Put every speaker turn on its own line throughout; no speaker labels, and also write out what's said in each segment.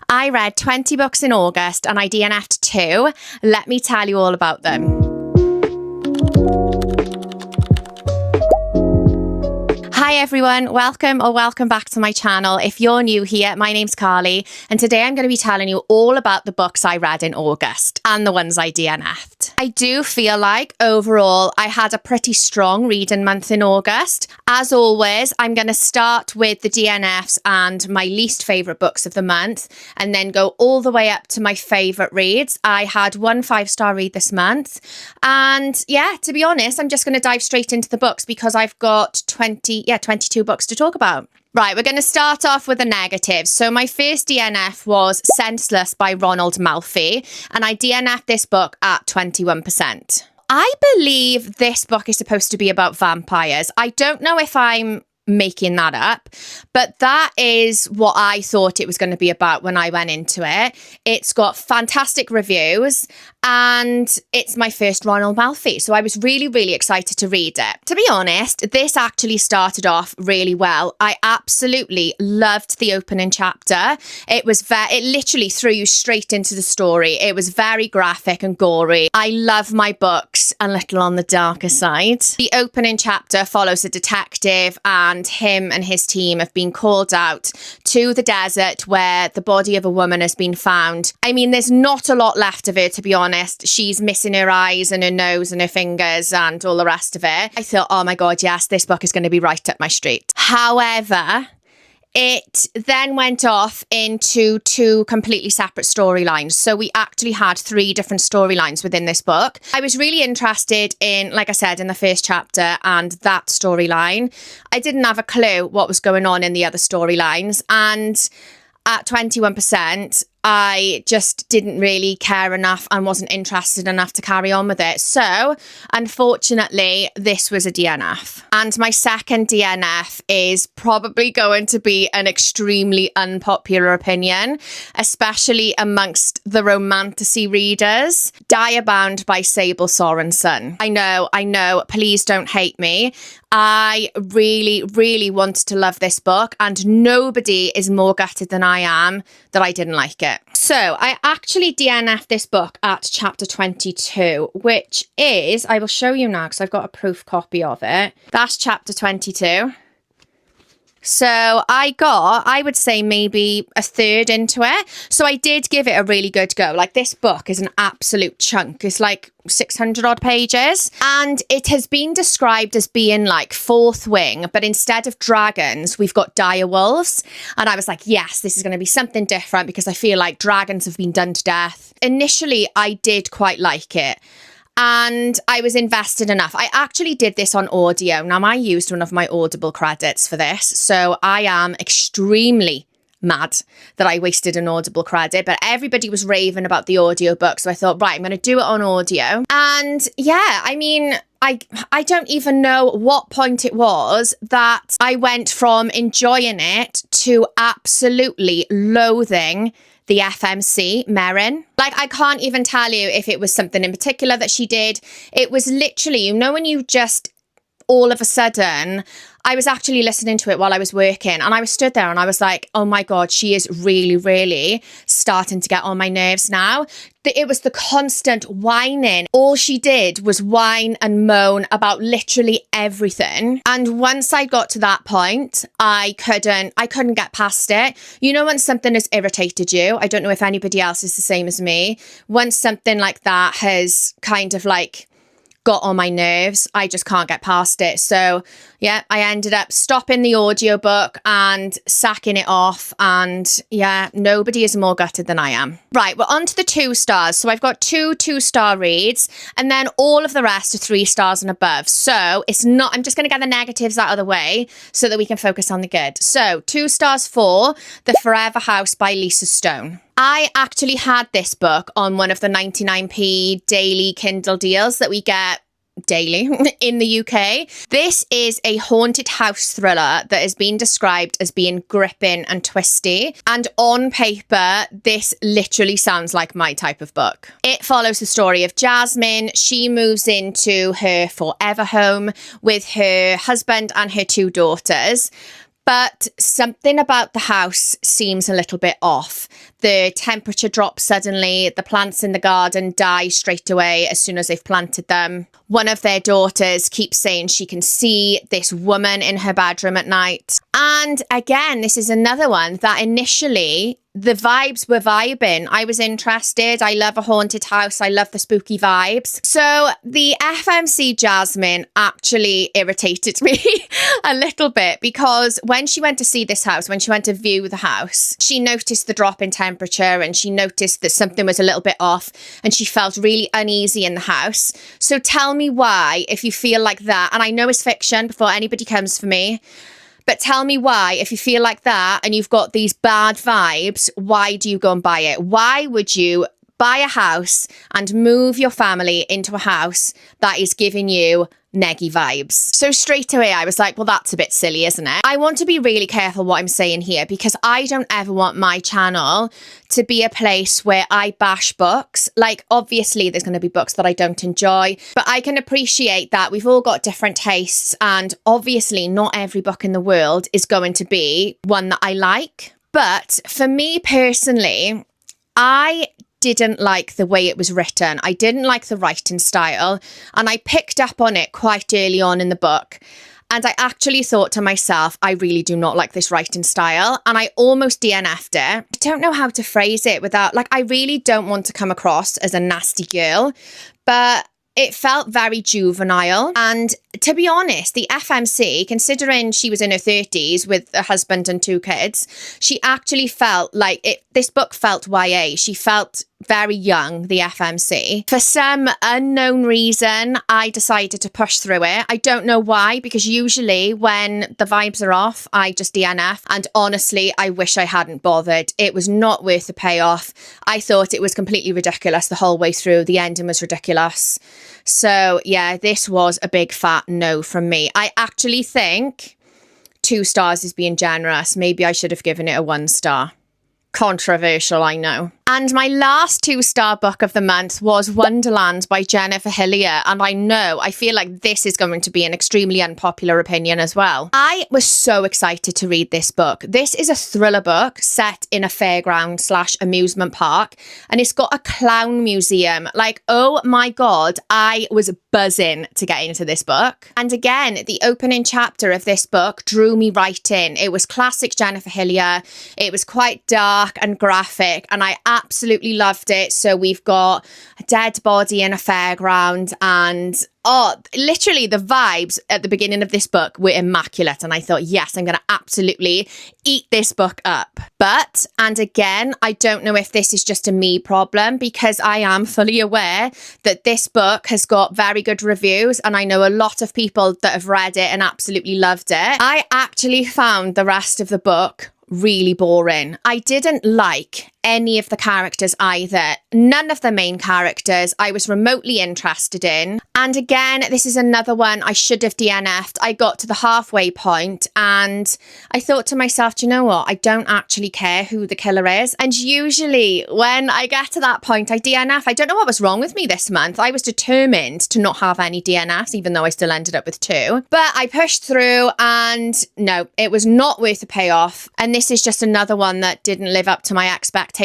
I read 20 books in August and I DNF'd 2. Let me tell you all about them. Hi everyone, welcome back to my channel. If you're new here, my name's Carly, and today I'm going to be telling you all about the books I read in August and the ones I DNF'd. I do feel like overall I had a pretty strong reading month in August. As always, I'm going to start with the DNFs and my least favourite books of the month, and then go all the way up to my favourite reads. I had one 5-star read this month, and yeah, to be honest, I'm just going to dive straight into the books because I've got 22 books to talk about. Right, we're going to start off with the negatives. So my first DNF was Senseless by Ronald Malfi, and I DNF'd this book at 21%. I believe this book is supposed to be about vampires. I don't know if I'm making that up, but that is what I thought it was going to be about when I went into it. It's got fantastic reviews and it's my first Ronald Malfi, so I was really excited to read it. To be honest, this actually started off really well. I absolutely loved the opening chapter. It literally threw you straight into the story. It was very graphic and gory. I love my books a little on the darker side. The opening chapter follows a detective, and him and his team have been called out to the desert where the body of a woman has been found. I mean, there's not a lot left of her, to be honest. She's missing her eyes and her nose and her fingers and all the rest of it. I thought, oh my God, yes, this book is going to be right up my street. However, it then went off into 2 completely separate storylines. So we actually had 3 different storylines within this book. I was really interested in, like I said, in the first chapter and that storyline. I didn't have a clue what was going on in the other storylines. And at 21%, I just didn't really care enough and wasn't interested enough to carry on with it. So, unfortunately, this was a DNF. And my second DNF is probably going to be an extremely unpopular opinion, especially amongst the romantasy readers. Diabound by Sable Sorensen. I know, please don't hate me. I really wanted to love this book, and nobody is more gutted than I am that I didn't like it. So I actually DNF'd this book at chapter 22, which is, I will show you now because I've got a proof copy of it. That's chapter 22. So I would say maybe a third into it. So I did give it a really good go. Like, this book is an absolute chunk. It's like 600 odd pages. And it has been described as being like Fourth Wing, but instead of dragons, we've got dire wolves. And I was like, yes, this is going to be something different because I feel like dragons have been done to death. Initially, I did quite like it. And I was invested enough. I actually did this on audio. Now, I used one of my Audible credits for this, so I am extremely mad that I wasted an Audible credit, but everybody was raving about the audiobook, so I thought, right, I'm going to do it on audio. And yeah, I mean, I don't even know what point it was that I went from enjoying it to absolutely loathing the FMC, Merrin. Like, I can't even tell you if it was something in particular that she did. It was literally, you know, when you just all of a sudden, I was actually listening to it while I was working, and I was stood there and I was like, oh my God, she is really starting to get on my nerves now. It was the constant whining. All she did was whine and moan about literally everything. And once I got to that point, I couldn't get past it. You know, when something has irritated you, I don't know if anybody else is the same as me. Once something like that has kind of like got on my nerves, I just can't get past it. So yeah, I ended up stopping the audiobook and sacking it off, and yeah, nobody is more gutted than I am. Right, we're on to the 2 stars. So I've got 2 2-star reads, and then all of the rest are 3 stars and above. So it's not, I'm just going to get the negatives out of the way so that we can focus on the good. So 2 stars for The Forever House by Lisa Stone. I actually had this book on one of the 99p daily Kindle deals that we get daily in the UK. This is a haunted house thriller that has been described as being gripping and twisty. And on paper, this literally sounds like my type of book. It follows the story of Jasmine. She moves into her forever home with her husband and her 2 daughters. But something about the house seems a little bit off. the temperature drops suddenly, the plants in the garden die straight away as soon as they've planted them. One of their daughters keeps saying she can see this woman in her bedroom at night. And again, this is another one that initially the vibes were vibing. I was interested. I love a haunted house. I love the spooky vibes. So the FMC Jasmine actually irritated me a little bit, because when she went to see this house, when she went to view the house, she noticed the drop in temperature and she noticed that something was a little bit off and she felt really uneasy in the house. So tell me why, if you feel like that, and I know it's fiction before anybody comes for me, but tell me why, if you feel like that and you've got these bad vibes, why do you go and buy it? Why would you buy a house and move your family into a house that is giving you neggy vibes? So straight away I was like, well, that's a bit silly, isn't it? I want to be really careful what I'm saying here, because I don't ever want my channel to be a place where I bash books. Like, obviously there's going to be books that I don't enjoy, but I can appreciate that we've all got different tastes, and obviously not every book in the world is going to be one that I like. But for me personally, I didn't like the way it was written. I didn't like the writing style, and I picked up on it quite early on in the book. And I actually thought to myself, I really do not like this writing style. And I almost DNF'd it. I don't know how to phrase it without, like, I really don't want to come across as a nasty girl, but it felt very juvenile. And to be honest, the FMC, considering she was in her 30s with a husband and 2 kids, she actually felt like this book felt YA. She felt very young, the FMC. For some unknown reason, I decided to push through it. I don't know why, because usually when the vibes are off, I just DNF. And honestly, I wish I hadn't bothered. It was not worth the payoff. I thought it was completely ridiculous the whole way through. The ending was ridiculous. So yeah, this was a big fat no from me. I actually think 2 stars is being generous. Maybe I should have given it a 1 star. Controversial, I know. And my last 2-star book of the month was Wonderland by Jennifer Hillier. And I feel like this is going to be an extremely unpopular opinion as well. I was so excited to read this book. This is a thriller book set in a fairground/amusement park. And it's got a clown museum. Like, oh my God, I was buzzing to get into this book. And again, the opening chapter of this book drew me right in. It was classic Jennifer Hillier. It was quite dark and graphic, and I absolutely loved it. So we've got a dead body in a fairground, and literally the vibes at the beginning of this book were immaculate. And I thought, yes, I'm going to absolutely eat this book up. But, and again, I don't know if this is just a me problem, because I am fully aware that this book has got very good reviews, and I know a lot of people that have read it and absolutely loved it. I actually found the rest of the book really boring. I didn't like any of the characters either. None of the main characters I was remotely interested in. And again, this is another one I should have DNF'd. I got to the halfway point and I thought to myself, do you know what? I don't actually care who the killer is. And usually when I get to that point, I DNF. I don't know what was wrong with me this month. I was determined to not have any DNFs, even though I still ended up with 2. But I pushed through, and no, it was not worth the payoff. And this is just another one that didn't live up to my expectations.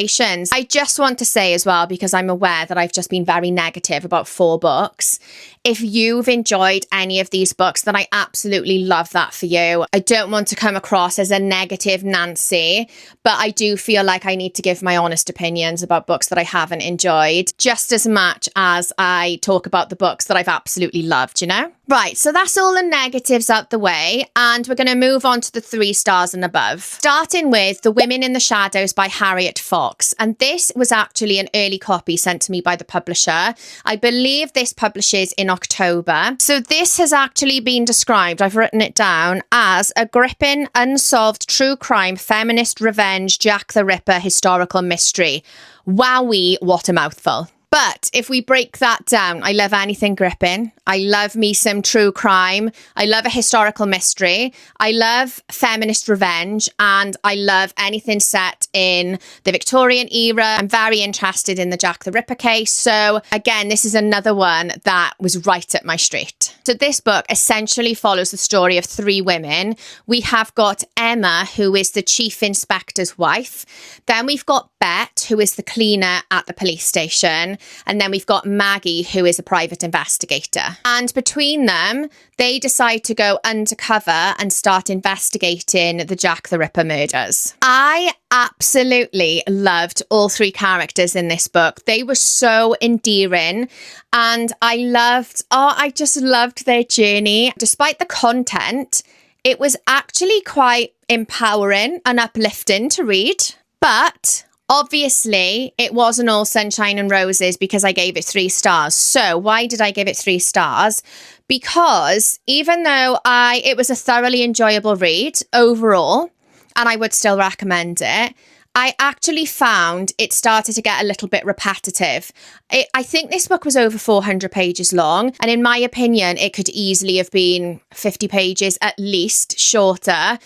I just want to say as well, because I'm aware that I've just been very negative about 4 books. If you've enjoyed any of these books, then I absolutely love that for you. I don't want to come across as a negative Nancy, but I do feel like I need to give my honest opinions about books that I haven't enjoyed, just as much as I talk about the books that I've absolutely loved, you know? Right, so that's all the negatives out the way, and we're going to move on to the 3 stars and above. Starting with The Women in the Shadows by Harriet Fox. And this was actually an early copy sent to me by the publisher. I believe this publishes in October. So this has actually been described, I've written it down, as a gripping, unsolved true crime, feminist revenge, Jack the Ripper historical mystery. Wowee, what a mouthful. But if we break that down, I love anything gripping. I love me some true crime. I love a historical mystery. I love feminist revenge. And I love anything set in the Victorian era. I'm very interested in the Jack the Ripper case. So again, this is another one that was right up my street. So this book essentially follows the story of three women. We have got Emma, who is the chief inspector's wife. Then we've got Bet, who is the cleaner at the police station. And then we've got Maggie, who is a private investigator. And between them, they decide to go undercover and start investigating the Jack the Ripper murders. I absolutely loved all three characters in this book. They were so endearing, and I just loved their journey. Despite the content, it was actually quite empowering and uplifting to read. But obviously, it wasn't all sunshine and roses because I gave it 3 stars. So why did I give it 3 stars? Because even though it was a thoroughly enjoyable read overall, and I would still recommend it, I actually found it started to get a little bit repetitive. I think this book was over 400 pages long, and in my opinion, it could easily have been 50 pages at least shorter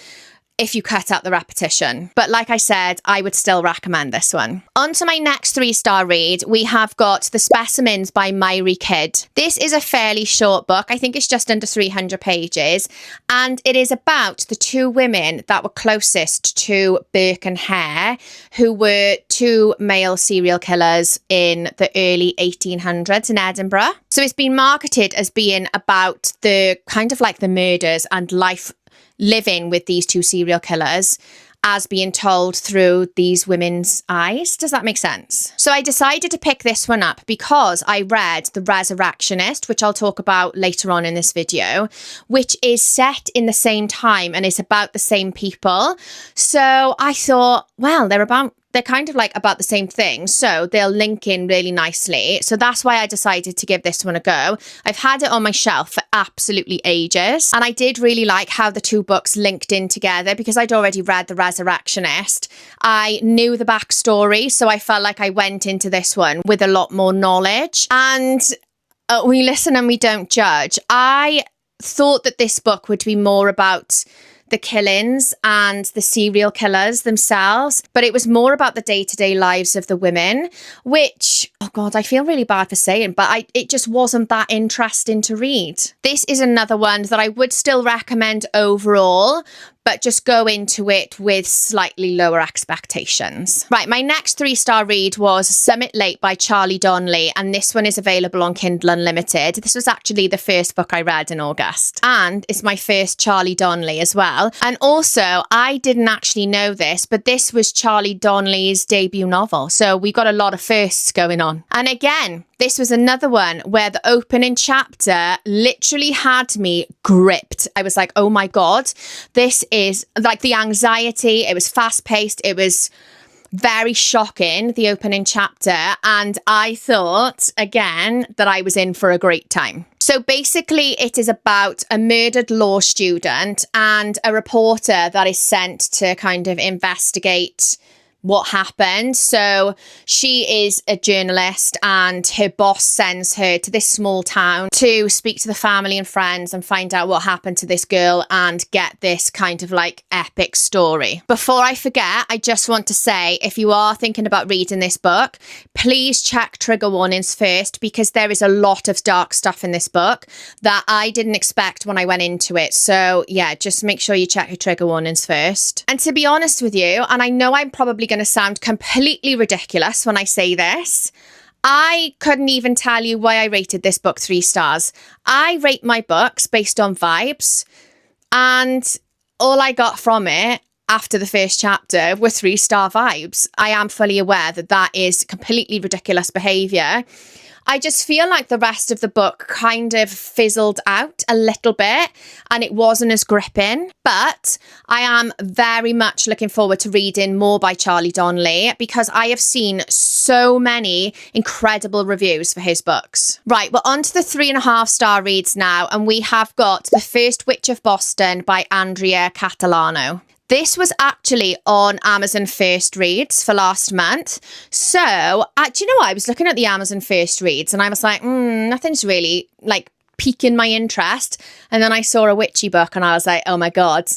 if you cut out the repetition. But like I said, I would still recommend this one. On to my next 3-star read, we have got The Specimens by Myri Kidd. This is a fairly short book. I think it's just under 300 pages. And it is about the 2 women that were closest to Burke and Hare, who were 2 male serial killers in the early 1800s in Edinburgh. So it's been marketed as being about the kind of like the murders and life living with these 2 serial killers as being told through these women's eyes. Does that make sense? So I decided to pick this one up because I read The Resurrectionist, which I'll talk about later on in this video, which is set in the same time and is about the same people. So I thought, well, they're kind of like about the same thing, so they'll link in really nicely. So that's why I decided to give this one a go. I've had it on my shelf for absolutely ages, and I did really like how the 2 books linked in together because I'd already read The Resurrectionist. I knew the backstory, so I felt like I went into this one with a lot more knowledge. And we listen and we don't judge. I thought that this book would be more about the killings and the serial killers themselves, but it was more about the day-to-day lives of the women, which, oh God, I feel really bad for saying, but it just wasn't that interesting to read. This is another one that I would still recommend overall, but just go into it with slightly lower expectations. Right, my next 3-star read was Summit Lake by Charlie Donnelly, and this one is available on Kindle Unlimited. This was actually the first book I read in August, and it's my first Charlie Donnelly as well. And also, I didn't actually know this, but this was Charlie Donnelly's debut novel, so we got a lot of firsts going on. And again, this was another one where the opening chapter literally had me gripped. I was like, oh my God, this is like the anxiety. It was fast paced. It was very shocking, the opening chapter. And I thought, again, that I was in for a great time. So basically, it is about a murdered law student and a reporter that is sent to kind of investigate what happened. So she is a journalist and her boss sends her to this small town to speak to the family and friends and find out what happened to this girl and get this kind of like epic story. Before I forget, I just want to say, if you are thinking about reading this book, please check trigger warnings first, because there is a lot of dark stuff in this book that I didn't expect when I went into it. So yeah, just make sure you check your trigger warnings first. And to be honest with you, and I know I'm probably going to sound completely ridiculous when I say this, I couldn't even tell you why I rated this book 3 stars. I rate my books based on vibes, and all I got from it after the first chapter were 3-star vibes. I am fully aware that that is completely ridiculous behaviour. I just feel like the rest of the book kind of fizzled out a little bit and it wasn't as gripping. But I am very much looking forward to reading more by Charlie Donnelly because I have seen so many incredible reviews for his books. Right, we're on to the 3.5-star reads now, and we have got The First Witch of Boston by Andrea Catalano. This was actually on Amazon First Reads for last month. So, do you know what? I was looking at the Amazon First Reads and I was like, nothing's really like piquing my interest. And then I saw a witchy book and I was like, oh my God.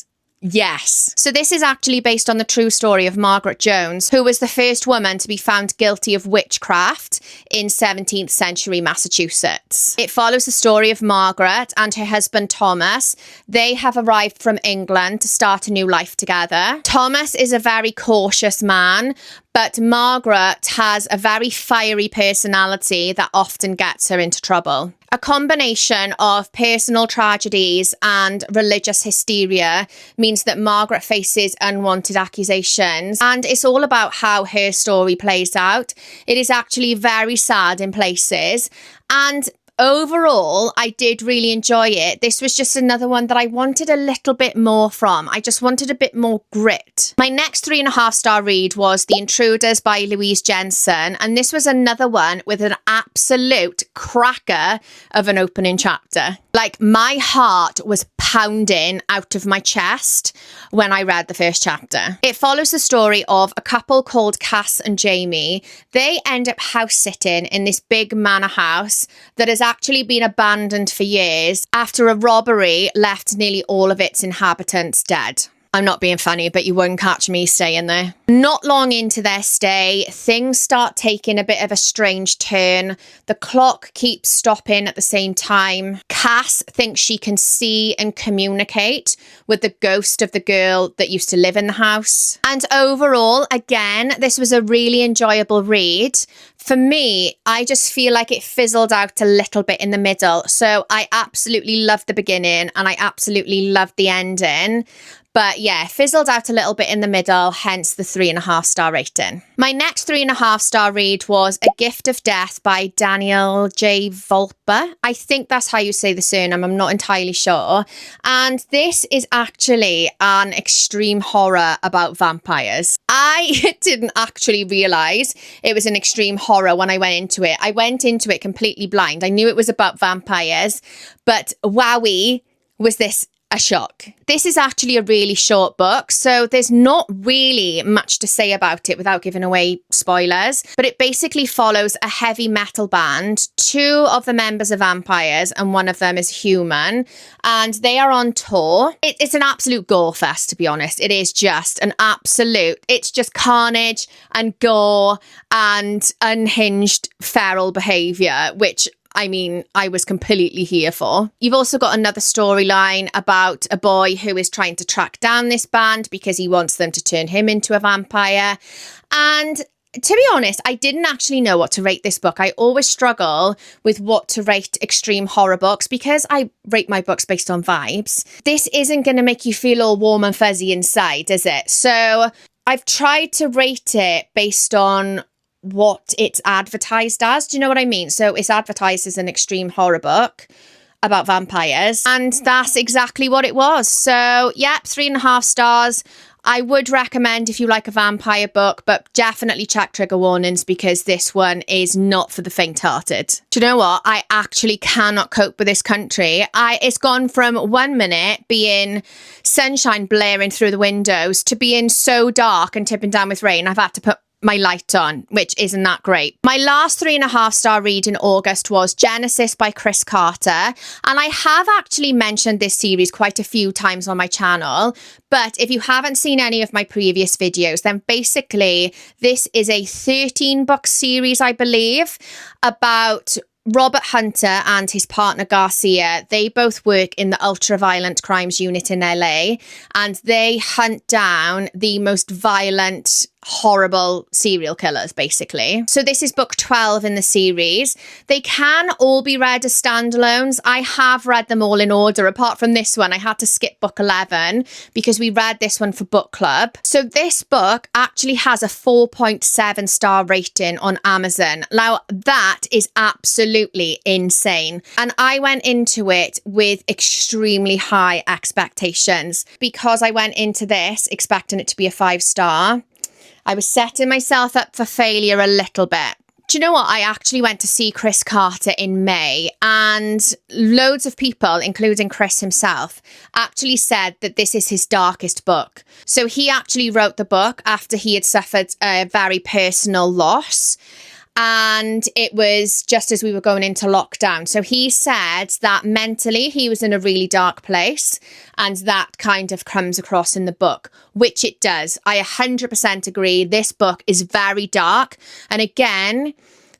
Yes. So this is actually based on the true story of Margaret Jones, who was the first woman to be found guilty of witchcraft in 17th century Massachusetts. It follows the story of Margaret and her husband Thomas. They have arrived from England to start a new life together. Thomas is a very cautious man, but Margaret has a very fiery personality that often gets her into trouble. A combination of personal tragedies and religious hysteria means that Margaret faces unwanted accusations, and it's all about how her story plays out. It is actually very sad in places, and overall, I did really enjoy it. This was just another one that I wanted a little bit more from. I just wanted a bit more grit. My next 3.5-star read was The Intruders by Louise Jensen. And this was another one with an absolute cracker of an opening chapter. Like, my heart was pounding out of my chest when I read the first chapter. It follows the story of a couple called Cass and Jamie. They end up house sitting in this big manor house that has actually been abandoned for years after a robbery left nearly all of its inhabitants dead. I'm not being funny, but you won't catch me staying there. Not long into their stay, things start taking a bit of a strange turn. The clock keeps stopping at the same time. Cass thinks she can see and communicate with the ghost of the girl that used to live in the house. And overall, again, this was a really enjoyable read. For me, I just feel like it fizzled out a little bit in the middle. So I absolutely loved the beginning and I absolutely loved the ending. But yeah, fizzled out a little bit in the middle, hence the 3.5-star rating. My next 3.5-star read was A Gift of Death by Daniel J. Volper. I think that's how you say the surname, I'm not entirely sure. And this is actually an extreme horror about vampires. I didn't actually realise it was an extreme horror when I went into it. I went into it completely blind. I knew it was about vampires, but wowie, was this a shock. This is actually a really short book, so there's not really much to say about it without giving away spoilers, but it basically follows a heavy metal band. 2 of the members are vampires and 1 of them is human, and they are on tour. It's an absolute gore fest, to be honest. It is just an absolute, it's just carnage and gore and unhinged feral behaviour, which I mean, I was completely here for. You've also got another storyline about a boy who is trying to track down this band because he wants them to turn him into a vampire. And to be honest, I didn't actually know what to rate this book. I always struggle with what to rate extreme horror books because I rate my books based on vibes. This isn't going to make you feel all warm and fuzzy inside, is it? So I've tried to rate it based on what it's advertised as. Do you know what I mean? So it's advertised as an extreme horror book about vampires, and that's exactly what it was. So yep, 3.5 stars. I would recommend if you like a vampire book, but definitely check trigger warnings because this one is not for the faint-hearted. Do you know what? I actually cannot cope with this country. It's gone from 1 minute being sunshine blaring through the windows to being so dark and tipping down with rain. I've had to put my light on, which isn't that great. My last 3.5-star read in August was Genesis by Chris Carter. And I have actually mentioned this series quite a few times on my channel. But if you haven't seen any of my previous videos, then basically this is a 13-book series, I believe, about Robert Hunter and his partner Garcia. They both work in the ultra-violent crimes unit in LA, and they hunt down the most violent, horrible serial killers, basically. So this is book 12 in the series. They can all be read as standalones. I have read them all in order. Apart from this one, I had to skip book 11 because we read this one for book club. So this book actually has a 4.7-star rating on Amazon. Now, that is absolutely insane. And I went into it with extremely high expectations because I went into this expecting it to be a 5-star. I was setting myself up for failure a little bit Do you know what? I actually went to see Chris Carter in May, and loads of people, including Chris himself, actually said that this is his darkest book. So he actually wrote the book after he had suffered a very personal loss. And it was just as we were going into lockdown. So he said that mentally he was in a really dark place, and that kind of comes across in the book, which it does. I 100% agree. This book is very dark. And again,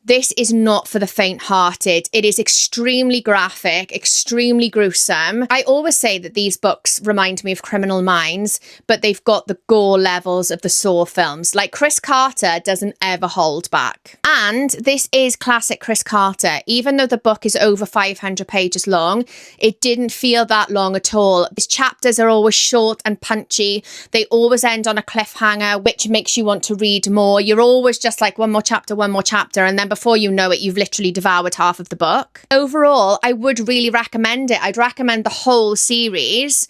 this is not for the faint-hearted. It is extremely graphic, extremely gruesome. I always say that these books remind me of Criminal Minds, but they've got the gore levels of the Saw films. Like, Chris Carter doesn't ever hold back. And this is classic Chris Carter. Even though the book is over 500 pages long, it didn't feel that long at all. His chapters are always short and punchy. They always end on a cliffhanger, which makes you want to read more. You're always just like, one more chapter, and then before you know it, you've literally devoured half of the book. Overall, I would really recommend it. I'd recommend the whole series,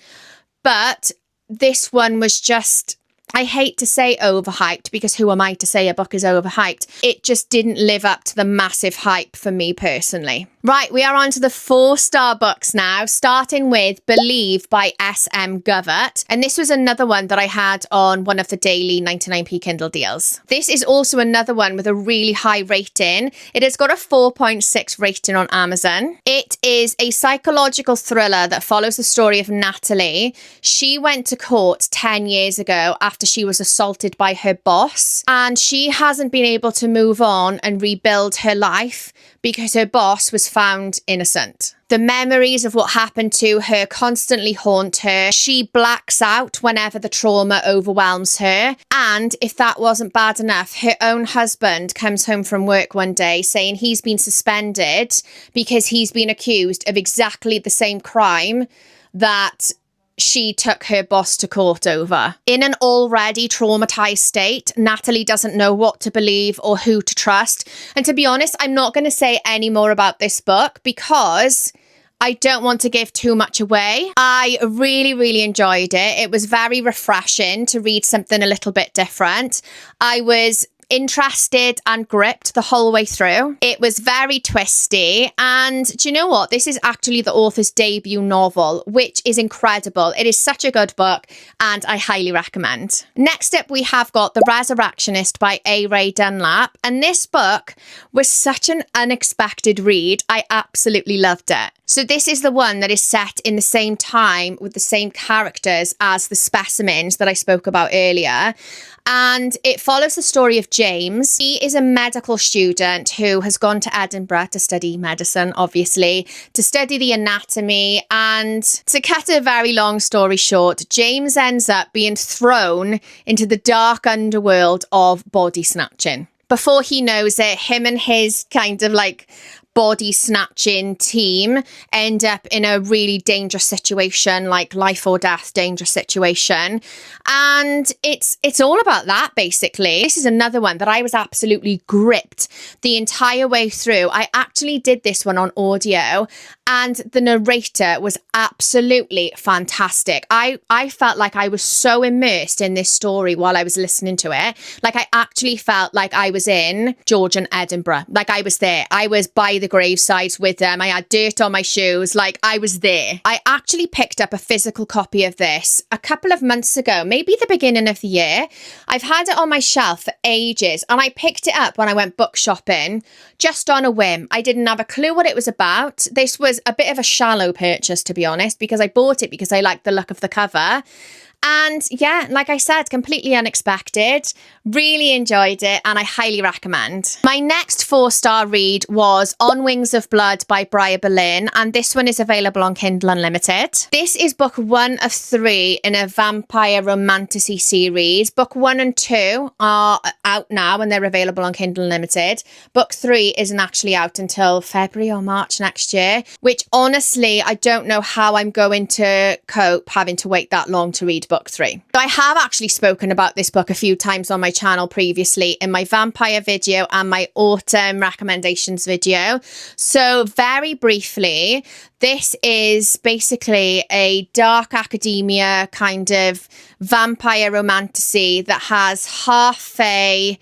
but this one was just, I hate to say overhyped, because who am I to say a book is overhyped? It just didn't live up to the massive hype for me personally. Right, we are on to the 4-star books now, starting with Believe by S.M. Govert. And this was another one that I had on one of the daily 99p Kindle deals. This is also another one with a really high rating. It has got a 4.6 rating on Amazon. It is a psychological thriller that follows the story of Natalie. She went to court 10 years ago after she was assaulted by her boss, and she hasn't been able to move on and rebuild her life because her boss was found innocent. The memories of what happened to her constantly haunt her. She blacks out whenever the trauma overwhelms her. And if that wasn't bad enough, her own husband comes home from work one day saying he's been suspended because he's been accused of exactly the same crime that she took her boss to court over. In an already traumatized state, Natalie doesn't know what to believe or who to trust. And to be honest, I'm not going to say any more about this book because I don't want to give too much away. I really, really enjoyed it. It was very refreshing to read something a little bit different. I was interested and gripped the whole way through. It was very twisty, and do you know what? This is actually the author's debut novel, which is incredible. It is such a good book, and I highly recommend. Next up, we have got The Resurrectionist by A. Ray Dunlap, and this book was such an unexpected read. I absolutely loved it. So this is the one that is set in the same time with the same characters as The Specimens that I spoke about earlier. And it follows the story of James. He is a medical student who has gone to Edinburgh to study medicine, obviously, to study the anatomy. And to cut a very long story short, James ends up being thrown into the dark underworld of body snatching. Before he knows it, him and his kind of like body snatching team end up in a really dangerous situation, like life or death dangerous situation. And it's all about that, basically. This is another one that I was absolutely gripped the entire way through. I actually did this one on audio, and the narrator was absolutely fantastic. I felt like I was so immersed in this story while I was listening to it. Like, I actually felt like I was in Georgian Edinburgh. Like, I was there. I was by the gravesides with them. I had dirt on my shoes. Like, I was there. I actually picked up a physical copy of this a couple of months ago, maybe the beginning of the year. I've had it on my shelf for ages, and I picked it up when I went book shopping just on a whim. I didn't have a clue what it was about. This was a bit of a shallow purchase, to be honest, because I bought it because I liked the look of the cover. And yeah, like I said, completely unexpected. Really enjoyed it, and I highly recommend. My next 4-star read was On Wings of Blood by Briar Berlin, and this one is available on Kindle Unlimited. This is book 1 of 3 in a vampire romantasy series. Book 1 and 2 are out now and they're available on Kindle Unlimited. Book 3 isn't actually out until February or March next year, which honestly, I don't know how I'm going to cope having to wait that long to read book 3. So I have actually spoken about this book a few times on my channel previously, in my vampire video and my autumn recommendations video. So very briefly, this is basically a dark academia kind of vampire romantasy that has half fae,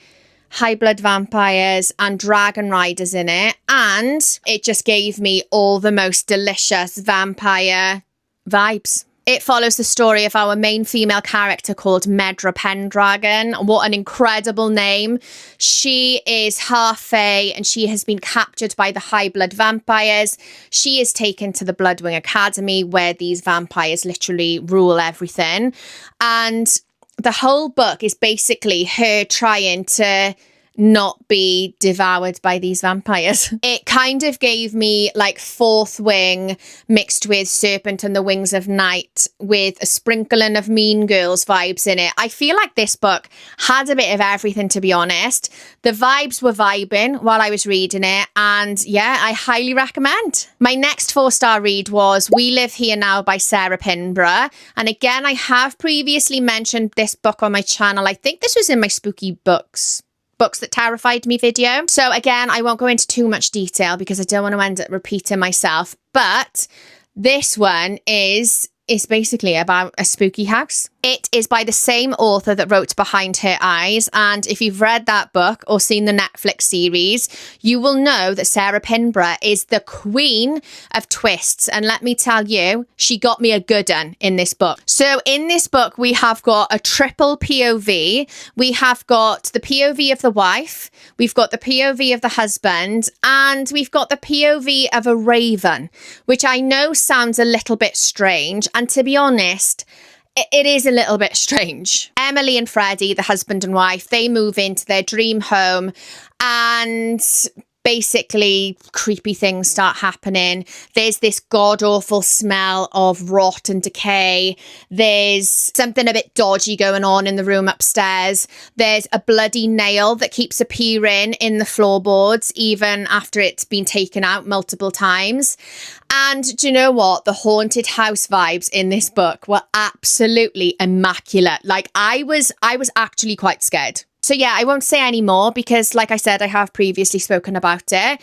high blood vampires and dragon riders in it, and it just gave me all the most delicious vampire vibes. It follows the story of our main female character called Medra Pendragon. What an incredible name. She is half fae and she has been captured by the high blood vampires. She is taken to the Bloodwing Academy where these vampires literally rule everything. And the whole book is basically her trying to not be devoured by these vampires. It kind of gave me like Fourth Wing mixed with Serpent and the Wings of Night with a sprinkling of Mean Girls vibes in it. I feel like this book had a bit of everything, to be honest. The vibes were vibing while I was reading it, and yeah, I highly recommend. My next 4-star read was We Live Here Now by Sarah Pinborough. And again, I have previously mentioned this book on my channel. I think this was in my spooky books that terrified me video. So again, I won't go into too much detail because I don't want to end up repeating myself. But this one is basically about a spooky house. It is by the same author that wrote Behind Her Eyes. And if you've read that book or seen the Netflix series, you will know that Sarah Pinborough is the queen of twists. And let me tell you, she got me a good one in this book. So in this book, we have got a triple POV. We have got the POV of the wife, we've got the POV of the husband, and we've got the POV of a raven, which I know sounds a little bit strange. And to be honest, it is a little bit strange. Emily and Freddie, the husband and wife, they move into their dream home and basically creepy things start happening. There's this god-awful smell of rot and decay. There's something a bit dodgy going on in the room upstairs. There's a bloody nail that keeps appearing in the floorboards even after it's been taken out multiple times. And do you know what? The haunted house vibes in this book were absolutely immaculate. Like I was actually quite scared. So yeah, I won't say any more because like I said, I have previously spoken about it.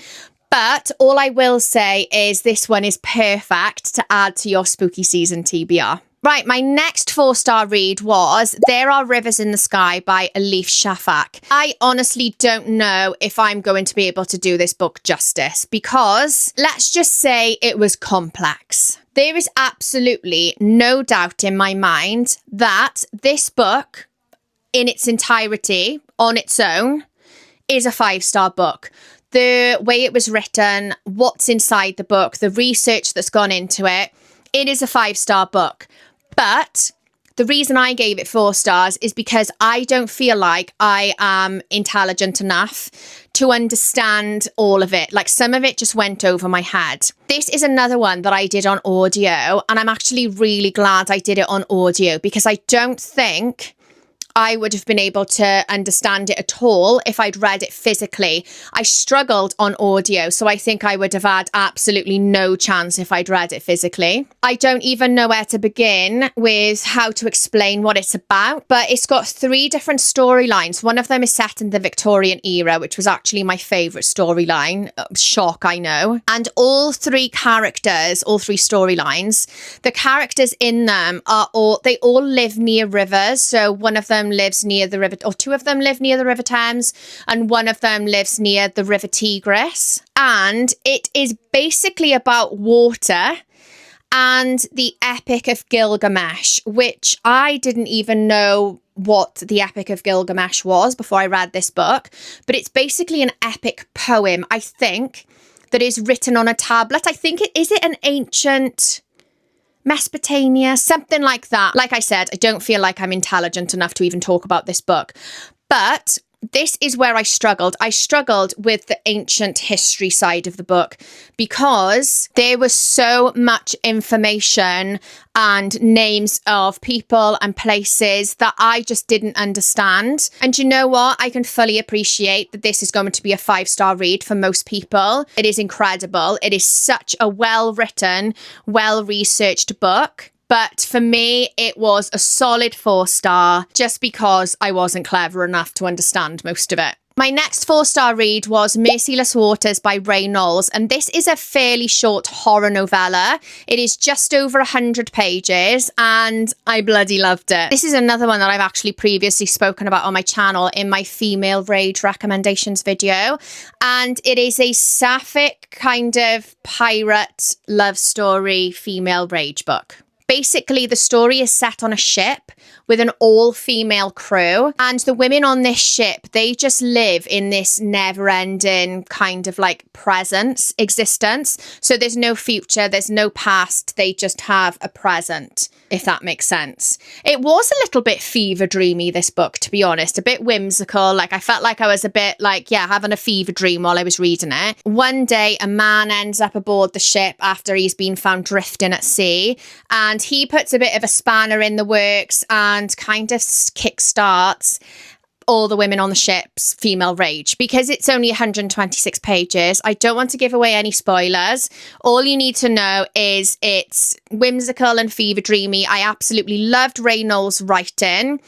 But all I will say is this one is perfect to add to your spooky season TBR. Right, my next 4-star read was There Are Rivers in the Sky by Elif Shafak. I honestly don't know if I'm going to be able to do this book justice because let's just say it was complex. There is absolutely no doubt in my mind that this book in its entirety, on its own, is a 5-star book. The way it was written, what's inside the book, the research that's gone into it, it is a 5-star book. But the reason I gave it 4 stars is because I don't feel like I am intelligent enough to understand all of it. Like some of it just went over my head. This is another one that I did on audio, and I'm actually really glad I did it on audio because I don't think I would have been able to understand it at all if I'd read it physically. I struggled on audio, so I think I would have had absolutely no chance if I'd read it physically. I don't even know where to begin with how to explain what it's about, but it's got 3 different storylines. One of them is set in the Victorian era, which was actually my favourite storyline. Shock, I know. And all 3 characters, all 3 storylines, the characters in them they all live near rivers. So one of them lives near the river, or 2 of them live near the River Thames, and one of them lives near the River Tigris. And it is basically about water and the Epic of Gilgamesh, which I didn't even know what the Epic of Gilgamesh was before I read this book. But it's basically an epic poem, I think, that is written on a tablet. I think is it an ancient Mesopotamia, something like that. Like I said, I don't feel like I'm intelligent enough to even talk about this book. But this is where I struggled. I struggled with the ancient history side of the book because there was so much information and names of people and places that I just didn't understand. And you know what? I can fully appreciate that this is going to be a 5-star read for most people. It is incredible. It is such a well-written, well-researched book. But for me, it was a solid 4-star just because I wasn't clever enough to understand most of it. My next 4-star read was Merciless Waters by Ray Knowles, and this is a fairly short horror novella. It is just over 100 pages, and I bloody loved it. This is another one that I've actually previously spoken about on my channel in my female rage recommendations video, and it is a sapphic kind of pirate love story female rage book. Basically, the story is set on a ship with an all-female crew, and the women on this ship, they just live in this never-ending kind of like existence. So there's no future, there's no past, they just have a present, if that makes sense. It was a little bit fever dreamy, this book, to be honest, a bit whimsical. Like, I felt like I was a bit like, yeah, having a fever dream while I was reading it. One day, a man ends up aboard the ship after he's been found drifting at sea, and he puts a bit of a spanner in the works and kind of kickstarts all the women on the ship's female rage. Because it's only 126 pages, I don't want to give away any spoilers. All you need to know is it's whimsical and fever dreamy. I absolutely loved Ray Knowles' writing.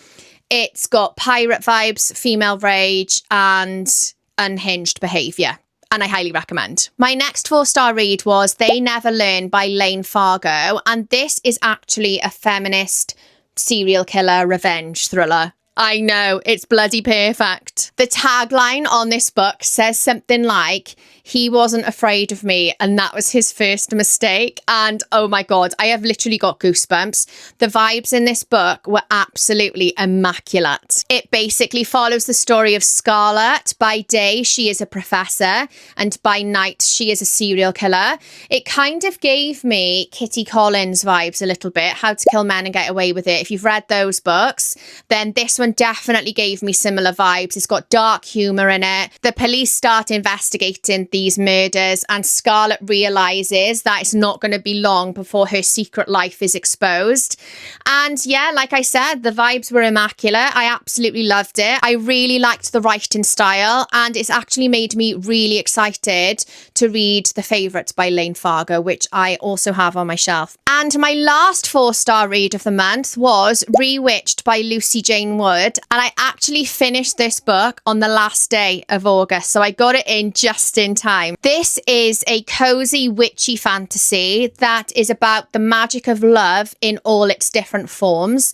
It's got pirate vibes, female rage, and unhinged behaviour. And I highly recommend. My next 4-star read was They Never Learn by Lane Fargo. And this is actually a feminist serial killer revenge thriller. I know, it's bloody perfect. The tagline on this book says something like, he wasn't afraid of me and that was his first mistake. And oh my God, I have literally got goosebumps. The vibes in this book were absolutely immaculate. It basically follows the story of Scarlett. By day, she is a professor, and by night, she is a serial killer. It kind of gave me Kitty Collins vibes a little bit, How to Kill Men and Get Away with It. If you've read those books, then this one definitely gave me similar vibes. It's got dark humour in it. The police start investigating these murders, and Scarlett realises that it's not going to be long before her secret life is exposed. And yeah, like I said, the vibes were immaculate. I absolutely loved it. I really liked the writing style, and it's actually made me really excited to read The Favourite by Lane Fargo, which I also have on my shelf. And my last 4-star read of the month was Rewitched by Lucy Jane Wood. And I actually finished this book on the last day of August, so I got it in just in time. This is a cozy witchy fantasy that is about the magic of love in all its different forms.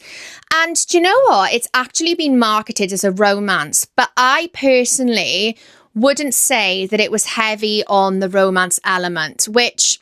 And do you know what? It's actually been marketed as a romance, but I personally wouldn't say that it was heavy on the romance element, which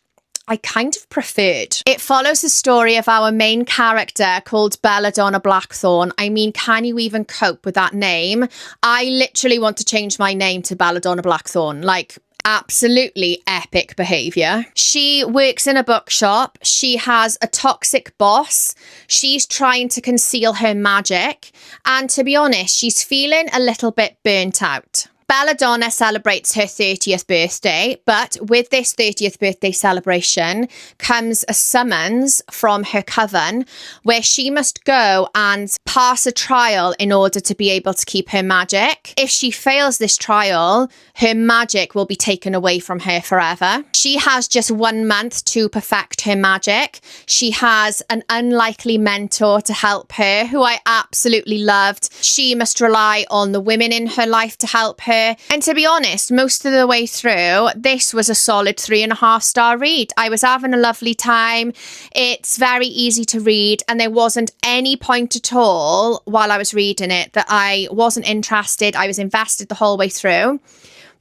I kind of preferred. It follows the story of our main character called Belladonna Blackthorn. I mean, can you even cope with that name? I literally want to change my name to Belladonna Blackthorn. Like, absolutely epic behaviour. She works in a bookshop. She has a toxic boss. She's trying to conceal her magic. And to be honest, she's feeling a little bit burnt out. Belladonna celebrates her 30th birthday, but with this 30th birthday celebration comes a summons from her coven where she must go and pass a trial in order to be able to keep her magic. If she fails this trial, her magic will be taken away from her forever. She has just 1 month to perfect her magic. She has an unlikely mentor to help her, who I absolutely loved. She must rely on the women in her life to help her. And to be honest, most of the way through, this was a solid 3.5-star read. I was having a lovely time. It's very easy to read, and there wasn't any point at all while I was reading it that I wasn't interested. I was invested the whole way through.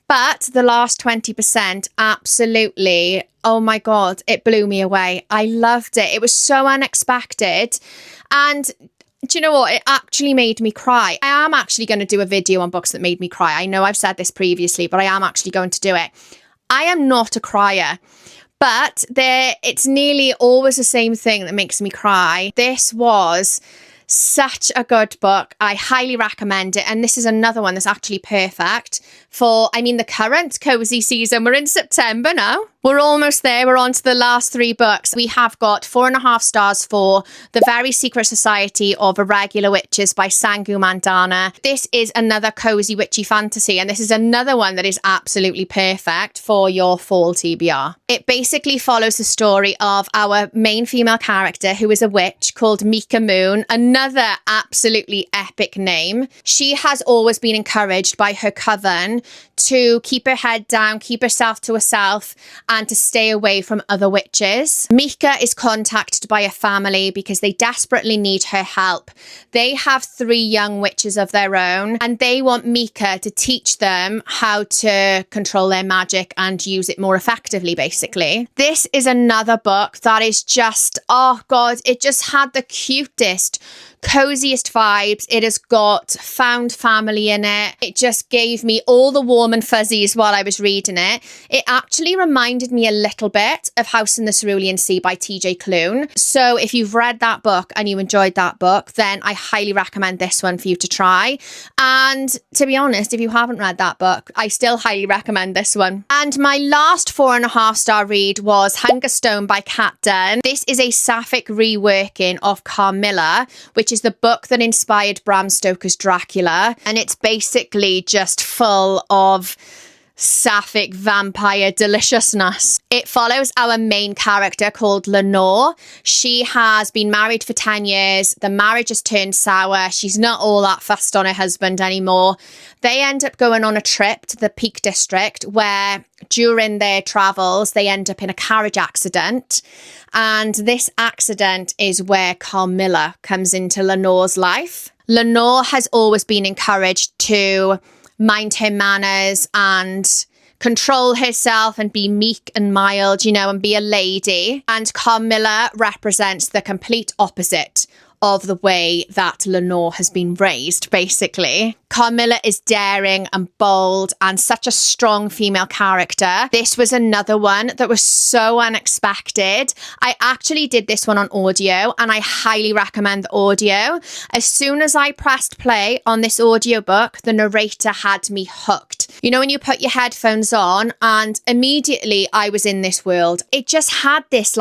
But the last 20%, absolutely, oh my God, it blew me away. I loved it. It was so unexpected. And do you know what? It actually made me cry. I am actually going to do a video on books that made me cry. I know I've said this previously, but I am actually going to do it. I am not a crier, but it's nearly always the same thing that makes me cry. This was such a good book. I highly recommend it. And this is another one that's actually perfect the current cozy season. We're in September now. We're almost there. We're on to the last 3 books. We have got 4.5 stars for The Very Secret Society of Irregular Witches by Sangu Mandana. This is another cozy witchy fantasy, and this is another one that is absolutely perfect for your fall TBR. It basically follows the story of our main female character, who is a witch called Mika Moon, another absolutely epic name. She has always been encouraged by her coven to keep her head down, keep herself to herself, and to stay away from other witches. Mika is contacted by a family because they desperately need her help. They have 3 young witches of their own, and they want Mika to teach them how to control their magic and use it more effectively, basically. This is another book that is just, oh God, it just had the cutest, coziest vibes. It has got found family in it. It just gave me all the warm and fuzzies while I was reading it. It actually reminded me a little bit of House in the Cerulean Sea by TJ Klune. So if you've read that book and you enjoyed that book, then I highly recommend this one for you to try. And to be honest, if you haven't read that book, I still highly recommend this one. And my last 4.5 star read was Hunger Stone by Kat Dunn. This is a sapphic reworking of Carmilla, which is the book that inspired Bram Stoker's Dracula, and it's basically just full of sapphic vampire deliciousness. It follows our main character called Lenore. She has been married for 10 years. The marriage has turned sour. She's not all that fussed on her husband anymore. They end up going on a trip to the Peak District, where during their travels they end up in a carriage accident, and this accident is where Carmilla comes into Lenore's life. Lenore has always been encouraged to mind her manners and control herself and be meek and mild, and be a lady. And Carmilla represents the complete opposite of the way that Lenore has been raised, basically. Carmilla is daring and bold and such a strong female character. This was another one that was so unexpected. I actually did this one on audio, and I highly recommend the audio. As soon as I pressed play on this audiobook, the narrator had me hooked. When you put your headphones on, and immediately I was in this world. It just had this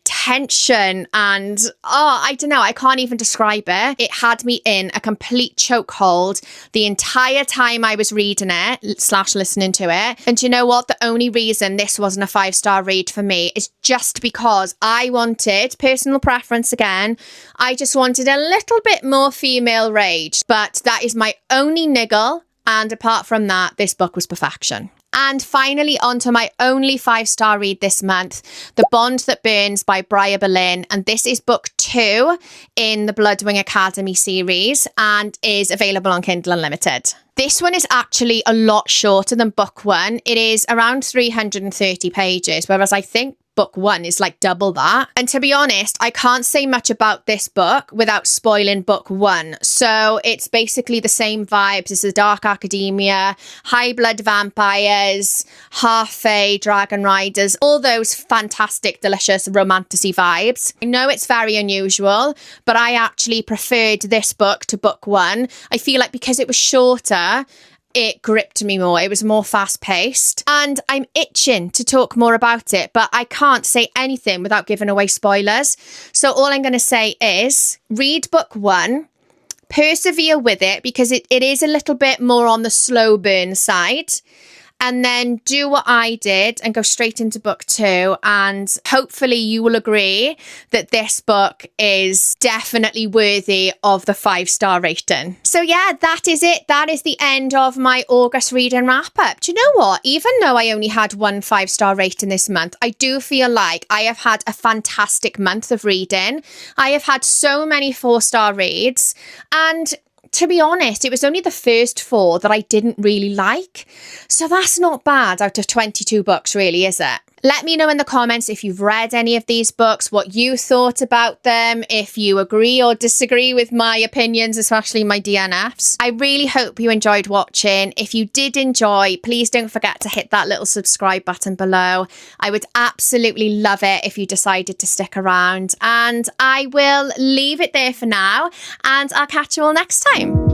tension and I don't know, I can't even describe it. It had me in a complete chokehold the entire time I was reading it / listening to it. And you know what? The only reason this wasn't a 5-star read for me is just because I wanted, personal preference again, I just wanted a little bit more female rage. But that is my only niggle, and apart from that, this book was perfection. And finally, onto my only 5-star read this month, The Bond That Burns by Briar Berlin. And this is book 2 in the Bloodwing Academy series and is available on Kindle Unlimited. This one is actually a lot shorter than book 1. It is around 330 pages, whereas I think book 1 is double that. And to be honest, I can't say much about this book without spoiling book 1. So it's basically the same vibes as the Dark Academia, high blood vampires, half fae, dragon riders, all those fantastic, delicious romantasy vibes. I know it's very unusual, but I actually preferred this book to book 1. I feel like because it was shorter, it gripped me more. It was more fast-paced, and I'm itching to talk more about it, but I can't say anything without giving away spoilers. So all I'm going to say is read book 1, persevere with it because it is a little bit more on the slow burn side, and then do what I did and go straight into book 2. And hopefully you will agree that this book is definitely worthy of the 5-star rating. So yeah, that is it. That is the end of my August reading wrap up. Do you know what? Even though I only had 1 5-star rating this month, I do feel like I have had a fantastic month of reading. I have had so many 4-star reads, and to be honest, it was only the first 4 that I didn't really like. So that's not bad out of 22 books, really, is it? Let me know in the comments if you've read any of these books, what you thought about them, if you agree or disagree with my opinions, especially my DNFs. I really hope you enjoyed watching. If you did enjoy, please don't forget to hit that little subscribe button below. I would absolutely love it if you decided to stick around. And I will leave it there for now, and I'll catch you all next time.